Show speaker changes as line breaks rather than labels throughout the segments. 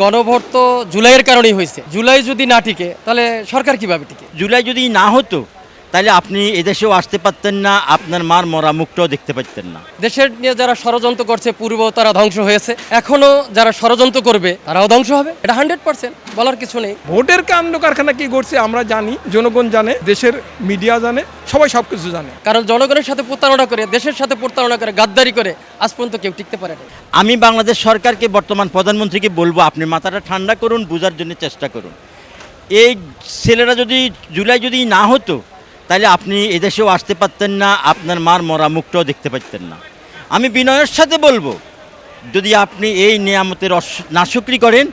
গণভোট তো জুলাইয়ের কারণেই হয়েছে। জুলাই যদি না টিকে তাহলে সরকার কিভাবে টিকে?
জুলাই যদি না হতো তাহলে আপনি এদেশেও আসতে পারতেন না, আপনার মার মরা মুখটাও দেখতে পারতেন না।
দেশের নিয়ে যারা ষড়যন্ত্র করছে পূর্ব তারা ধ্বংস হয়েছে, এখনো যারা ষড়যন্ত্র করবে তারাও ধ্বংস হবে, এটা 100%, বলার কিছু নেই।
ভোটের কাণ্ড কারখানা কি করছে আমরা জানি, জনগণ জানে, দেশের মিডিয়া জানে, সবাই সবকিছু জানে।
কারণ জনগণের সাথে প্রতারণা করে, দেশের সাথে প্রতারণা করে, গাদ্দারি করে আজ পর্যন্ত কেউ টিকতে পারে না।
আমি বাংলাদেশ সরকারকে, বর্তমান প্রধানমন্ত্রীকে বলবো, আপনি মাথাটা ঠান্ডা করুন, বোঝার জন্য চেষ্টা করুন। এই ছেলেরা যদি জুলাই যদি না হতো তাহলে আপনি এদেশেও আসতে পারতেন না, আপনার মার মরা মুখটাও দেখতে পারতেন না। আমি বিনয়ের সাথে বলবো, যদি আপনি এই নিয়ামতের নাশুকরি করেন,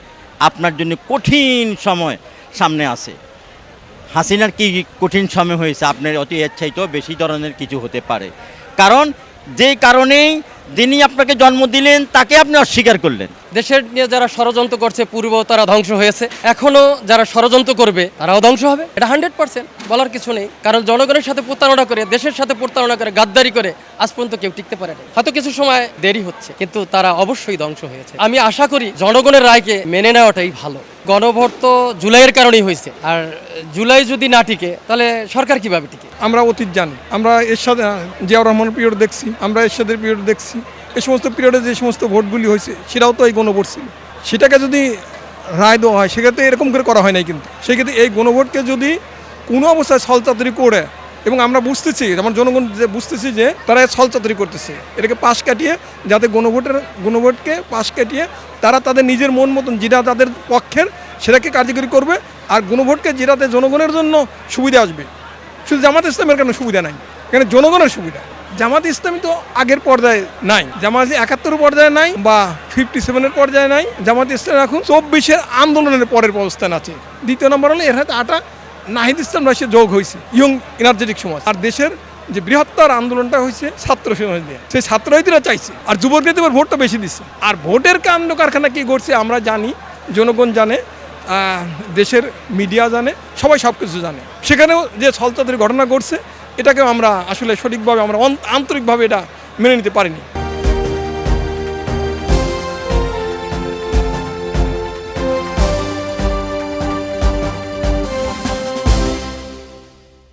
আপনার জন্য কঠিন সময় সামনে আসে। হাসিনার কি কঠিন সময় হয়েছে, আপনার অতি ইচ্ছাইতেও বেশি ধরনের কিছু হতে পারে। কারণ যেই কারণেই যিনি আপনাকে জন্ম দিলেন তাকে আপনি অস্বীকার করলেন।
দেশের নিয়ে যারা ষড়যন্ত্র করছে পূর্ব তারা ধ্বংস হয়েছে, এখনো যারা ষড়যন্ত্র করবে তারাও ধ্বংস হবে, এটা 100%, বলার কিছু নেই। কারণ জনগণের সাথে প্রতারণা করে, দেশের সাথে প্রতারণা করে, গাদ্দারি করে আজ পর্যন্ত কেউ টিকতে পারে না। হয়তো কিছু সময় দেরি হচ্ছে, কিন্তু তারা অবশ্যই ধ্বংস হয়েছে। আমি আশা করি জনগণের রায়কে মেনে নেওয়াটাই ভালো। গণভোট তো জুলাইয়ের কারণেই হয়েছে, আর জুলাই যদি না টিকে তাহলে সরকার কিভাবে টিকে?
আমরা অতীত জানি, আমরা এরশাদ জিয়াউর রহমানের পিরিয়ড দেখছি, আমরা এরশাদের পিরিয়ড দেখছি। এই সমস্ত পিরিয়ডে যে সমস্ত ভোটগুলি হয়েছে সেটাও তো এই গণভোট ছিল। সেটাকে যদি রায় দেওয়া হয় সেক্ষেত্রে এরকম করে করা হয় নাই, কিন্তু সেক্ষেত্রে এই গণভোটকে যদি কোনো অবস্থায় ছলচাতুরি করে, এবং আমরা বুঝতেছি, যেমন জনগণ যে বুঝতেছি যে তারা ছলচাতুরি করতেছে, এটাকে পাশ কাটিয়ে, যাতে গণভোটকে পাশ কাটিয়ে তারা তাদের নিজের মন মতন যেটা তাদের পক্ষের সেটাকে কার্যকরী করবে, আর গণভোটকে যেটাতে জনগণের জন্য সুবিধা আসবে। শুধু জামাত ইসলামের কেন সুবিধা নাই, এখানে জনগণের সুবিধা। জামাত ইসলামী তো আগের পর্যায়ে নাই, জামাত 71 পর্যায়ে নাই বা 57 পর্যায়ে নাই। জামাত ইসলাম এখন 24 আন্দোলনের পরের অবস্থান আছে। দ্বিতীয় নম্বর হলো এর হাতে আটা নাহিদ ইসলাম রাশিয়া যোগ হয়েছে, ইয়ং এনার্জেটিক সমাজ। আর দেশের যে বৃহত্তর আন্দোলনটা হয়েছে ছাত্র সমাজ দিয়ে, সেই ছাত্ররা চাইছে, আর যুবকদের এবার ভোটটা বেশি দিচ্ছে। আর ভোটের কাণ্ড কারখানা কি করছে আমরা জানি, জনগণ জানে, দেশের মিডিয়া জানে, সবাই সব কিছু জানে। সেখানেও যে ছলচাতুরি ঘটনা ঘটছে এটাকেও আমরা আসলে সঠিকভাবে আমরা আন্তরিকভাবে এটা মেনে নিতে পারিনি।